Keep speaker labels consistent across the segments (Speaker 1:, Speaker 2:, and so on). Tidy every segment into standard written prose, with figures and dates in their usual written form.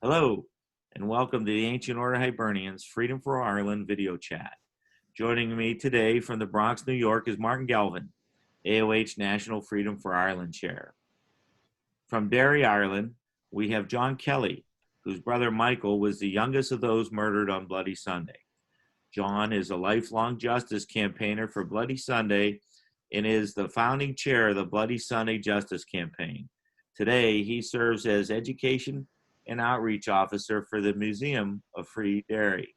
Speaker 1: Hello, and welcome to the Ancient Order Hibernians Freedom for Ireland video chat. Joining me today from the Bronx, New York is Martin Galvin, AOH National Freedom for Ireland Chair. From Derry, Ireland, we have John Kelly, whose brother Michael was the youngest of those murdered on Bloody Sunday. John is a lifelong justice campaigner for Bloody Sunday and is the founding chair of the Bloody Sunday Justice Campaign. Today, he serves as education and outreach officer for the Museum of Free Derry.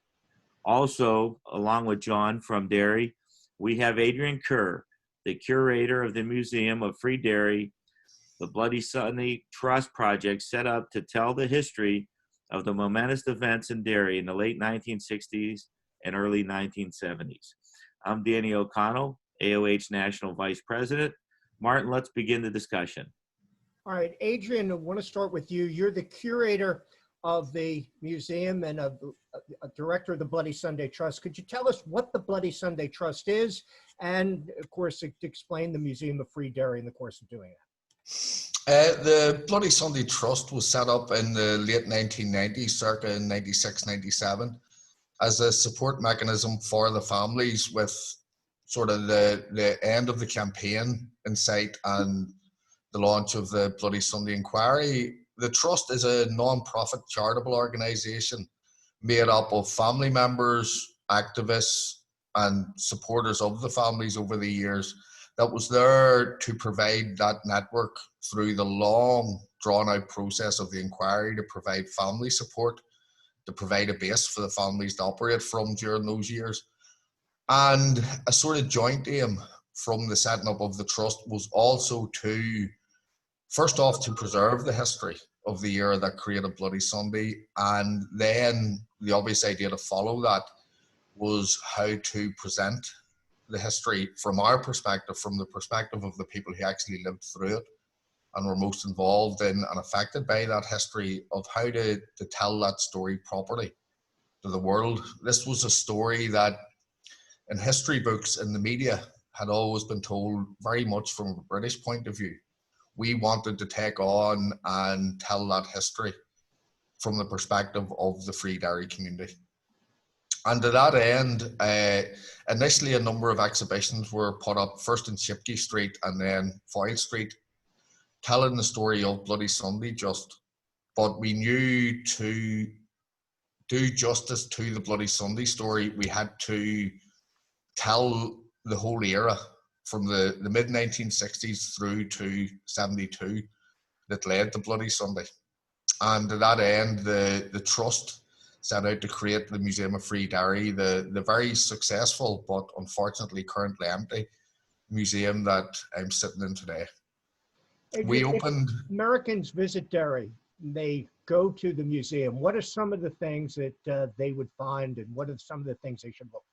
Speaker 1: Also, along with John from Derry, we have Adrian Kerr, the curator of the Museum of Free Derry, the Bloody Sunday Trust project set up to tell the history of the momentous events in Derry in the late 1960s and early 1970s. I'm Danny O'Connell, AOH National Vice President. Martin, let's begin the discussion.
Speaker 2: All right, Adrian, I want to start with you. You're the curator of the museum and a director of the Bloody Sunday Trust. Could you tell us what the Bloody Sunday Trust is and, of course, explain the Museum of Free Derry in the course of doing that?
Speaker 3: The Bloody Sunday Trust was set up in the late 1990s, circa 96, 97, as a support mechanism for the families with sort of the end of the campaign in sight and the launch of the Bloody Sunday Inquiry. The Trust is a non-profit charitable organisation made up of family members, activists and supporters of the families over the years that was there to provide that network through the long drawn-out process of the inquiry, to provide family support, to provide a base for the families to operate from during those years. And a sort of joint aim from the setting up of the Trust was also to, first off, to preserve the history of the era that created Bloody Sunday, and then the obvious idea to follow that was how to present the history from our perspective, from the perspective of the people who actually lived through it and were most involved in and affected by that history, of how to tell that story properly to the world. This was a story that in history books and the media had always been told very much from a British point of view. We wanted to take on and tell that history from the perspective of the Free Derry community. And to that end, initially a number of exhibitions were put up, first in Shipkey Street and then Foyle Street, telling the story of Bloody Sunday but we knew to do justice to the Bloody Sunday story, we had to tell the whole era from the mid-1960s through to 72 that led to Bloody Sunday. And to that end, the Trust set out to create the Museum of Free Derry, the very successful but unfortunately currently empty museum that I'm sitting in today. We opened...
Speaker 2: Americans visit Derry, they go to the museum. What are some of the things that they would find, and what are some of the things they should look for?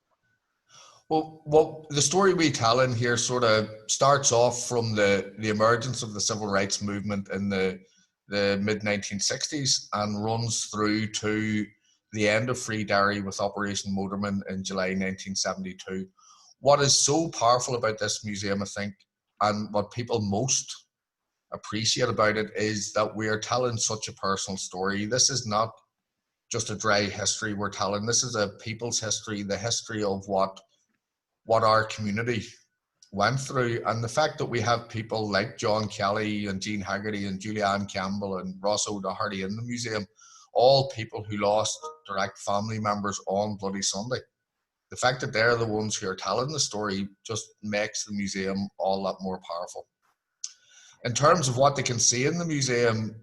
Speaker 3: Well, the story we tell in here sort of starts off from the emergence of the civil rights movement in the mid-1960s and runs through to the end of Free Derry with Operation Motorman in July 1972. What is so powerful about this museum, I think, and what people most appreciate about it, is that we are telling such a personal story. This is not just a dry history we're telling. This is a people's history, the history of what our community went through. And the fact that we have people like John Kelly and Jean Haggerty and Julianne Campbell and Ross O'Doherty in the museum, all people who lost direct family members on Bloody Sunday. The fact that they're the ones who are telling the story just makes the museum all that more powerful. In terms of what they can see in the museum,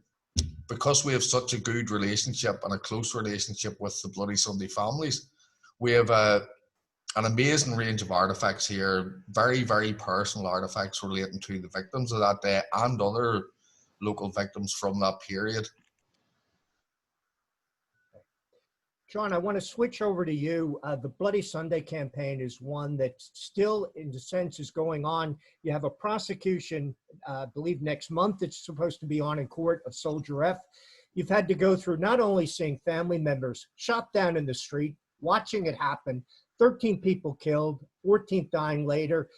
Speaker 3: because we have such a good relationship and a close relationship with the Bloody Sunday families, we have an amazing range of artifacts here, very, very personal artifacts relating to the victims of that day and other local victims from that period.
Speaker 2: John, I want to switch over to you. The Bloody Sunday campaign is one that still, in a sense, is going on. You have a prosecution, I believe next month, it's supposed to be on in court, of Soldier F. You've had to go through not only seeing family members shot down in the street, watching it happen, 13 people killed, 14 dying later,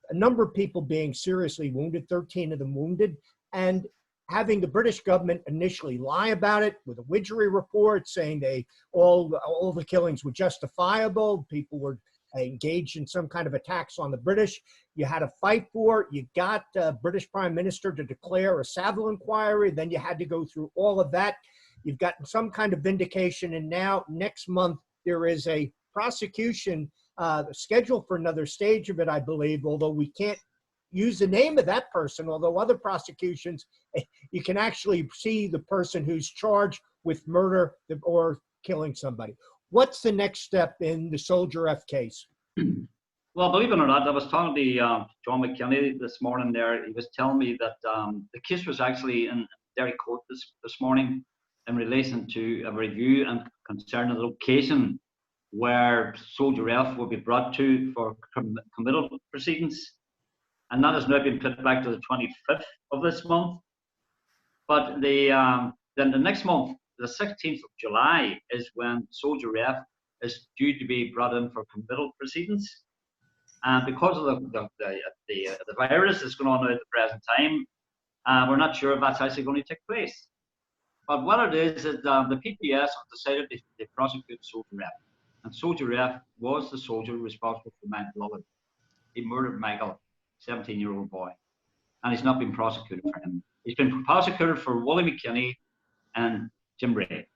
Speaker 2: a number of people being seriously wounded, 13 of them wounded, and having the British government initially lie about it with a Widgery report saying all the killings were justifiable, people were engaged in some kind of attacks on the British. You had to fight for it. You got British Prime Minister to declare a Savile inquiry. Then you had to go through all of that. You've gotten some kind of vindication. And now next month, there is a prosecution scheduled for another stage of it, I believe, although we can't use the name of that person, although other prosecutions, you can actually see the person who's charged with murder or killing somebody. What's the next step in the Soldier F case?
Speaker 4: Well, believe it or not, I was talking to John McKinney this morning there. He was telling me that the case was actually in Derry court this morning in relation to a review and concerning the location where Soldier F will be brought to for committal proceedings. And that has now been put back to the 25th of this month. But then the next month, the 16th of July, is when Soldier F is due to be brought in for committal proceedings. And because of the virus that's going on at the present time, we're not sure if that's actually going to take place. But what it is that the PPS decided to prosecute Soldier F. And Soldier F was the soldier responsible for my brother. He murdered Michael, 17-year-old boy. And he's not been prosecuted for him. He's been prosecuted for Wally McKinney and Jim Ray.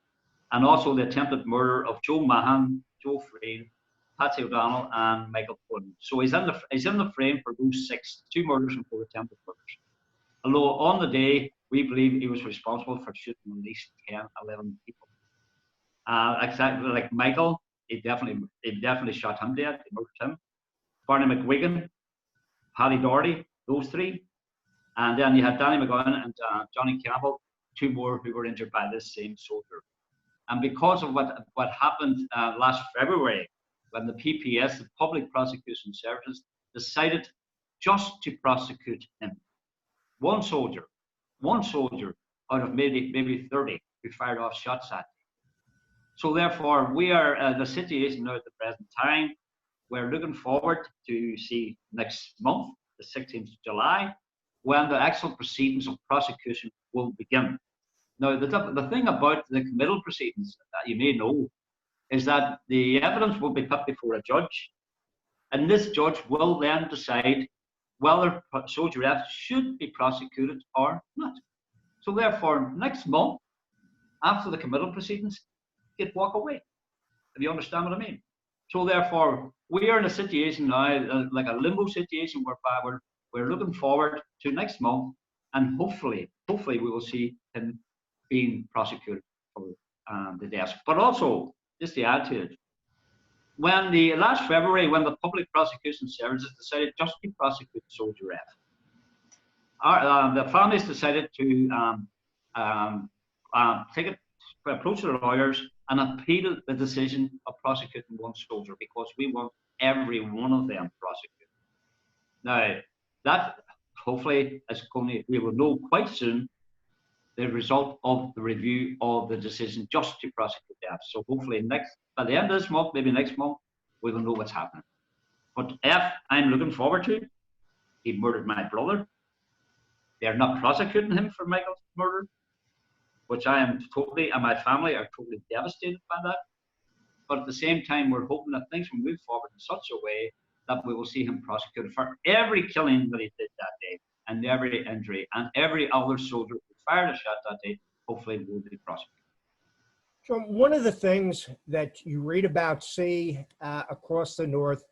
Speaker 4: And also the attempted murder of Joe Mahan, Joe Freen, Patsy O'Donnell, and Michael Pullman. So he's in the frame for those 2 murders and 4 attempted murders. Although on the day, we believe he was responsible for shooting at least 10, 11 people. Exactly like Michael, he definitely shot him dead, he murdered him. Barney McGuigan, Paddy Doherty, those 3. And then you had Danny McGowan and Johnny Campbell, 2 more who were injured by this same soldier. And because of what happened last February, when the PPS, the Public Prosecution Services, decided just to prosecute him. One soldier out of maybe 30 who fired off shots at him. So therefore, we are the situation now at the present time. We're looking forward to see next month, the 16th of July, when the actual proceedings of prosecution will begin. Now, the thing about the committal proceedings that you may know is that the evidence will be put before a judge, and this judge will then decide whether Soldier F should be prosecuted or not. So therefore, next month, after the committal proceedings, he'd walk away, if you understand what I mean. So therefore, we are in a situation now, like a limbo situation, whereby we're looking forward to next month, and hopefully we will see him being prosecuted for the deaths. But also, just to add to it, when last February, when the Public Prosecution Services decided just to prosecute Soldier F, the families decided to approach their lawyers and appeal the decision of prosecuting one soldier, because we want every one of them prosecuted. Now, that hopefully we will know quite soon the result of the review of the decision just to prosecute F. So hopefully by the end of this month, maybe next month, we will know what's happening. But F, I'm looking forward to. He murdered my brother. They're not prosecuting him for Michael's murder, which I am totally, and my family are totally devastated by that. But at the same time, we're hoping that things will move forward in such a way that we will see him prosecuted for every killing that he did that day, and every injury, and every other soldier who fired a shot that day, hopefully will be prosecuted.
Speaker 2: So one of the things that you read about, across the North,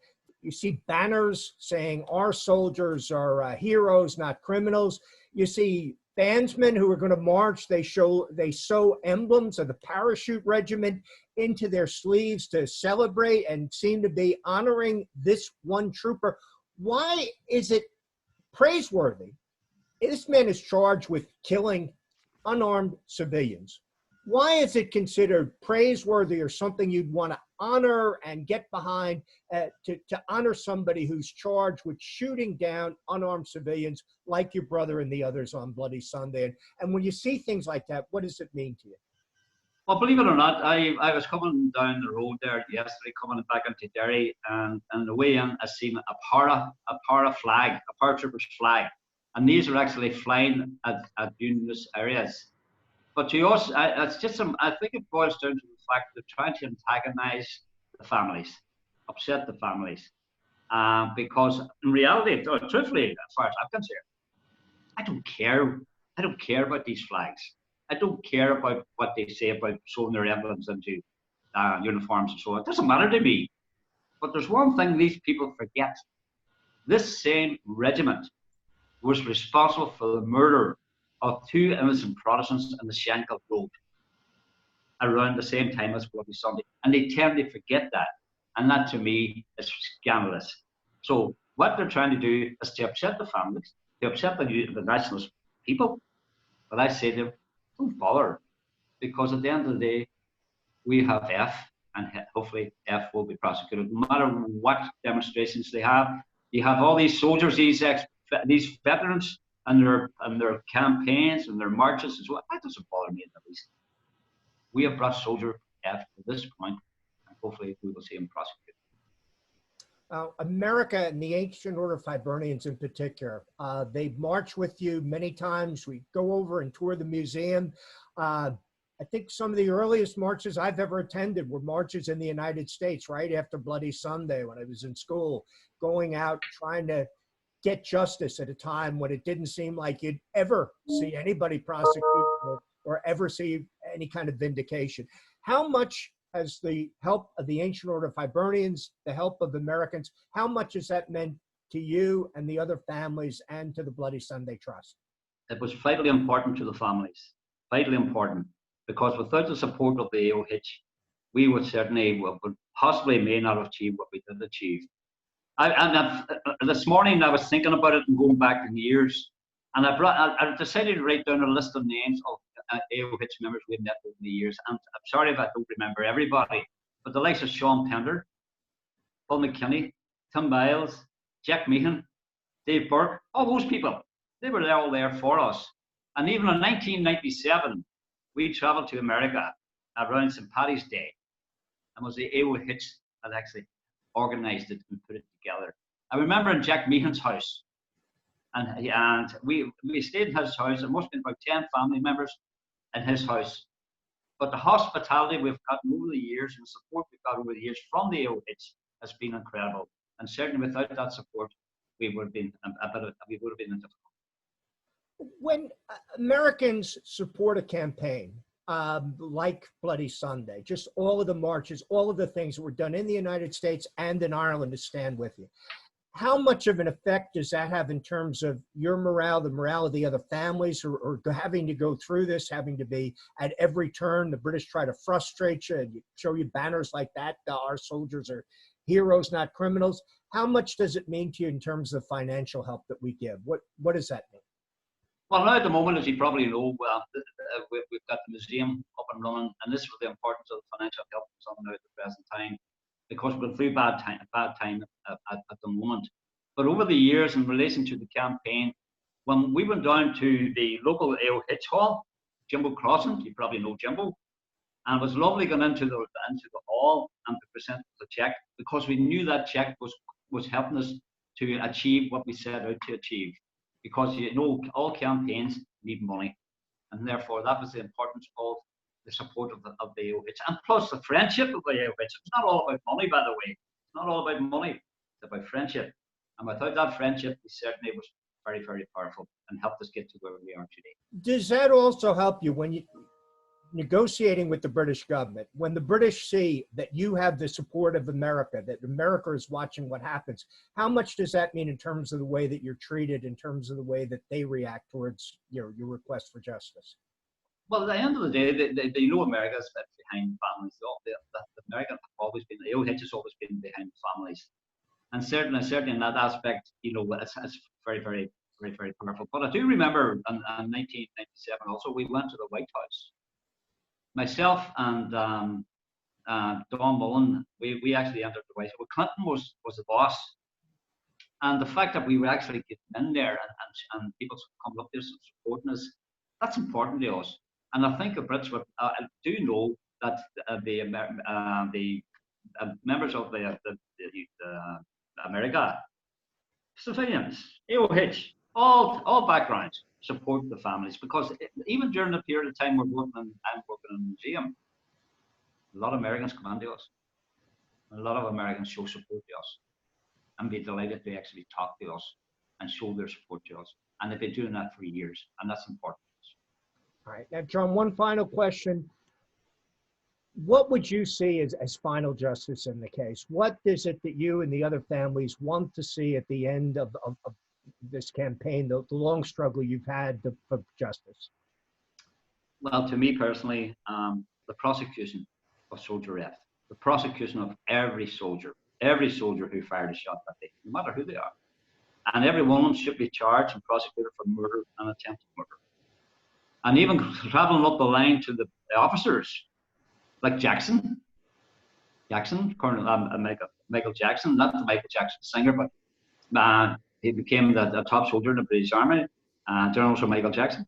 Speaker 2: you see banners saying our soldiers are heroes, not criminals. You see bandsmen who are going to march, they sew emblems of the parachute regiment into their sleeves to celebrate and seem to be honoring this one trooper. Why is it praiseworthy? This man is charged with killing unarmed civilians. Why is it considered praiseworthy or something you'd want to honor and get behind to honor somebody who's charged with shooting down unarmed civilians like your brother and the others on Bloody Sunday? And when you see things like that, what does it mean to you?
Speaker 4: Well, believe it or not, I was coming down the road there yesterday, coming back into Derry, and on the way in, I seen a para flag, a paratrooper's flag, And these are actually flying at numerous areas. But to us, it's just I think it boils down to the fact they're trying to antagonize the families, upset the families. Because in reality, truthfully, as far as I'm concerned, I don't care. I don't care about these flags. I don't care about what they say about showing their emblems into uniforms and so on. It doesn't matter to me. But there's one thing these people forget. This same regiment was responsible for the murder of 2 innocent Protestants in the Shankill Road around the same time as Bloody Sunday. And they tend to forget that. And that to me is scandalous. So what they're trying to do is to upset the families, to upset the nationalist people. But I say to them, don't bother. Because at the end of the day, we have F, and hopefully F will be prosecuted. No matter what demonstrations they have, you have all these soldiers, these veterans, and their campaigns and their marches as well. That doesn't bother me in the least. We have brought soldier F to this point, and hopefully we will see him prosecuted.
Speaker 2: America and the Ancient Order of Hibernians in particular, they march with you many times. We go over and tour the museum. I think some of the earliest marches I've ever attended were marches in the United States right after Bloody Sunday when I was in school, going out trying to get justice at a time when it didn't seem like you'd ever see anybody prosecuted or ever see any kind of vindication. How much has the help of the Ancient Order of Hibernians, the help of Americans, how much has that meant to you and the other families and to the Bloody Sunday Trust?
Speaker 4: It was vitally important to the families, vitally important, because without the support of the AOH, we would certainly, would possibly may not have achieved what we did achieve. This morning I was thinking about it and going back in years, and I decided to write down a list of names of AOH members we've met over the years. And I'm sorry if I don't remember everybody, but the likes of Sean Pender, Paul McKinney, Tim Biles, Jack Meehan, Dave Burke, all those people, they were all there for us. And even in 1997, we traveled to America around St. Paddy's Day, and it was the AOH that actually organized it and put it together. I remember in Jack Meehan's house, and we stayed in his house. There must have been about 10 family members in his house. But the hospitality we've gotten over the years and the support we've got over the years from the AOH has been incredible. And certainly without that support, we would have been in difficulty.
Speaker 2: When Americans support a campaign like Bloody Sunday, just all of the marches, all of the things that were done in the United States and in Ireland to stand with you, how much of an effect does that have in terms of your morale, the morale of the other families who are having to go through this, having to be at every turn, the British try to frustrate you and show you banners like that, our soldiers are heroes, not criminals. How much does it mean to you in terms of financial help that we give? What does that mean?
Speaker 4: Well, now at the moment, as you probably know, we've got the museum up and running, and this was the importance of the financial help that's on now at the present time, because we're going through bad time at the moment. But over the years, in relation to the campaign, when we went down to the local AOH hall, Jimbo Crossing, you probably know Jimbo, and it was lovely going into the hall and to present the check, because we knew that check was helping us to achieve what we set out to achieve. Because you know, all campaigns need money, and therefore that was the importance of the support of the AOH, and plus the friendship of the AOH. It's not all about money, by the way. It's not all about money. It's about friendship, and without that friendship, we certainly was very, very powerful and helped us get to where we are today.
Speaker 2: Does that also help you when you negotiating with the British government, when the British see that you have the support of America, that America is watching what happens? How much does that mean in terms of the way that you're treated, in terms of the way that they react towards your request for justice?
Speaker 4: Well, at the end of the day, they know America is behind families. America have always been, the AOH has always been behind families. And certainly in that aspect, you know, it's very, very, very, very powerful. But I do remember in 1997 also, we went to the White House. Myself and Don Mullen, we actually entered the White House. Well, Clinton was the boss. And the fact that we were actually getting in there and people coming up there and supporting us, that's important to us. And I think the Brits do know that the members of the America, civilians, AOH, all backgrounds support the families, because even during the period of time I'm working in a museum, a lot of Americans come on to us. A lot of Americans show support to us and be delighted to actually talk to us and show their support to us. And they've been doing that for years, and that's important.
Speaker 2: All right. Now, John, one final question. What would you see as final justice in the case? What is it that you and the other families want to see at the end of this campaign, the long struggle you've had for justice?
Speaker 4: Well, to me personally, the prosecution of Soldier F, the prosecution of every soldier who fired a shot that day, no matter who they are. And every one of them should be charged and prosecuted for murder and attempted murder. And even traveling up the line to the officers, like Jackson, Colonel Michael Jackson, not the Michael Jackson singer, but he became the top soldier in the British Army, General Sir Michael Jackson.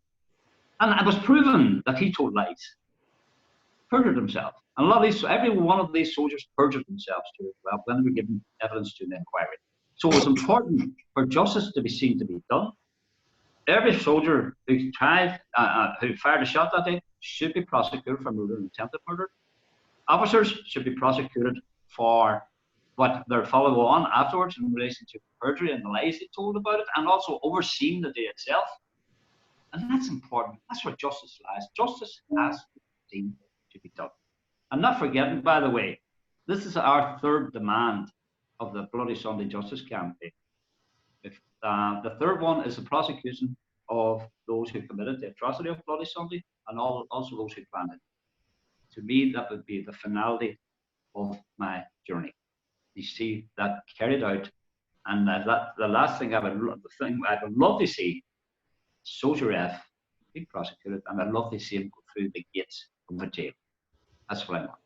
Speaker 4: And it was proven that he told lies, perjured himself. And a lot of every one of these soldiers perjured themselves too, well, when they were given evidence to the inquiry. So it's important for justice to be seen to be done. Every soldier who fired a shot that day should be prosecuted for murder and attempted murder. Officers should be prosecuted for what they're follow on afterwards in relation to perjury and the lies they told about it, and also overseeing the day itself. And that's important. That's where justice lies. Justice has to be seen to be done. And not forgetting, by the way, this is our third demand of the Bloody Sunday Justice Campaign. The third one is the prosecution of those who committed the atrocity of Bloody Sunday, and also those who planned it. To me, that would be the finality of my journey. You see that carried out, and the last thing I would love to see Soldier F be prosecuted, and I'd love to see him go through the gates of the jail. That's what I want.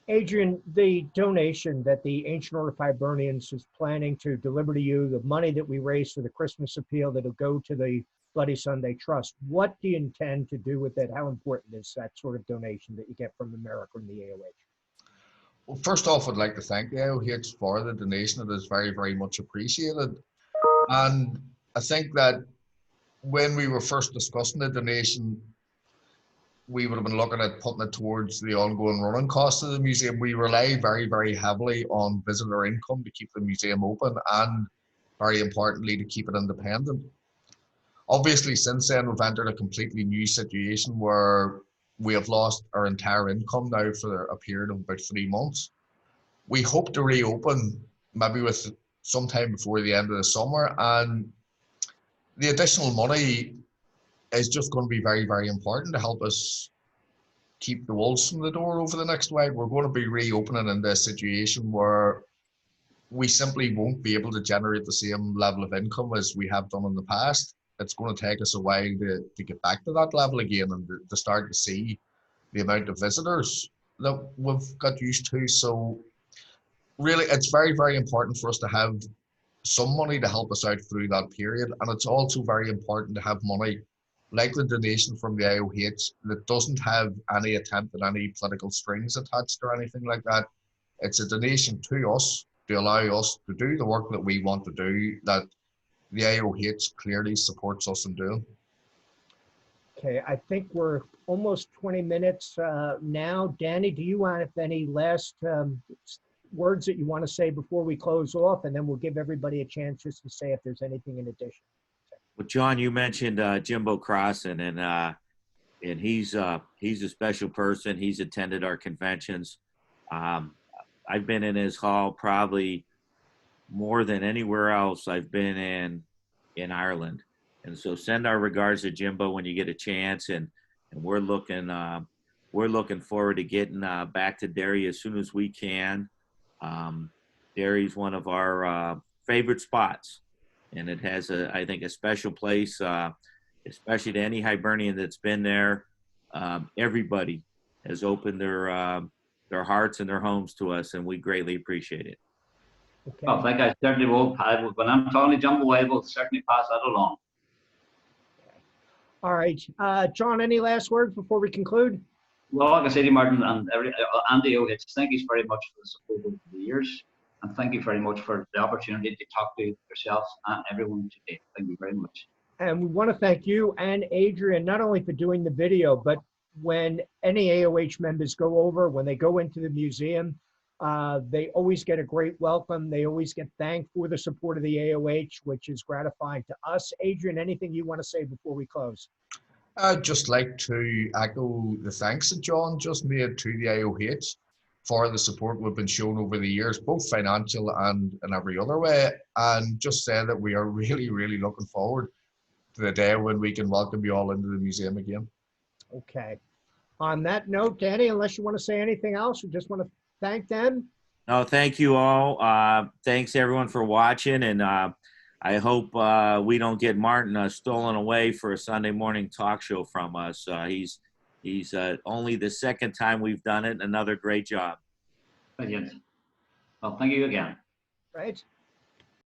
Speaker 2: Adrian, the donation that the Ancient Order of Hibernians is planning to deliver to you, the money that we raise for the Christmas appeal that'll go to the Bloody Sunday Trust, what do you intend to do with it? How important is that sort of donation that you get from America and the AOH?
Speaker 3: Well, first off, I'd like to thank the AOH for the donation. It is very, very much appreciated. And I think that when we were first discussing the donation, we would have been looking at putting it towards the ongoing running costs of the museum. We rely very, very heavily on visitor income to keep the museum open, and very importantly, to keep it independent. Obviously, since then, we've entered a completely new situation where we have lost our entire income now for a period of about 3 months. We hope to reopen maybe with sometime before the end of the summer, and the additional money is just going to be very, very important to help us keep the wolves from the door over the next while. We're going to be reopening in this situation where we simply won't be able to generate the same level of income as we have done in the past. It's going to take us a while to get back to that level again, and to start to see the amount of visitors that we've got used to. So really, it's very, very important for us to have some money to help us out through that period. And it's also very important to have money like the donation from the IOH that doesn't have any attempt at any political strings attached or anything like that. It's a donation to us to allow us to do the work that we want to do, that the IOH clearly supports us in doing.
Speaker 2: Okay, I think we're almost 20 minutes now. Danny, do you want any last words that you want to say before we close off? And then we'll give everybody a chance just to say if there's anything in addition.
Speaker 1: Well, John, you mentioned Jimbo Crossan, and he's a special person. He's attended our conventions. I've been in his hall probably more than anywhere else I've been in Ireland. And so send our regards to Jimbo when you get a chance. And we're looking forward to getting back to Derry as soon as we can. Derry's one of our favorite spots, and it has I think a special place, especially to any Hibernian that's been there. Everybody has opened their hearts and their homes to us, and we greatly appreciate it.
Speaker 2: Okay.
Speaker 4: Well, I think I certainly will. When I'm talking to Jumbo, I will certainly pass that along.
Speaker 2: All right. John, any last words before we conclude?
Speaker 4: Well, like I said to Martin and the OH, thank you very much for the support over the years. And thank you very much for the opportunity to talk to yourselves and everyone today. Thank you very much.
Speaker 2: And we want to thank you and Adrian, not only for doing the video, but when any AOH members go over, when they go into the museum, they always get a great welcome. They always get thanked for the support of the AOH, which is gratifying to us. Adrian, anything you want to say before we close?
Speaker 3: I'd just like to echo the thanks that John just made to the IOH for the support we've been shown over the years, both financial and in every other way, and just say that we are really, really looking forward to the day when we can welcome you all into the museum again.
Speaker 2: Okay. On that note, Danny, unless you want to say anything else, we just want to thank them.
Speaker 1: No, thank you all. Thanks everyone for watching, and I hope we don't get Martin stolen away for a Sunday morning talk show from us. He's only the second time we've done it. Another great job.
Speaker 4: Brilliant. Well, thank you again.
Speaker 2: Right.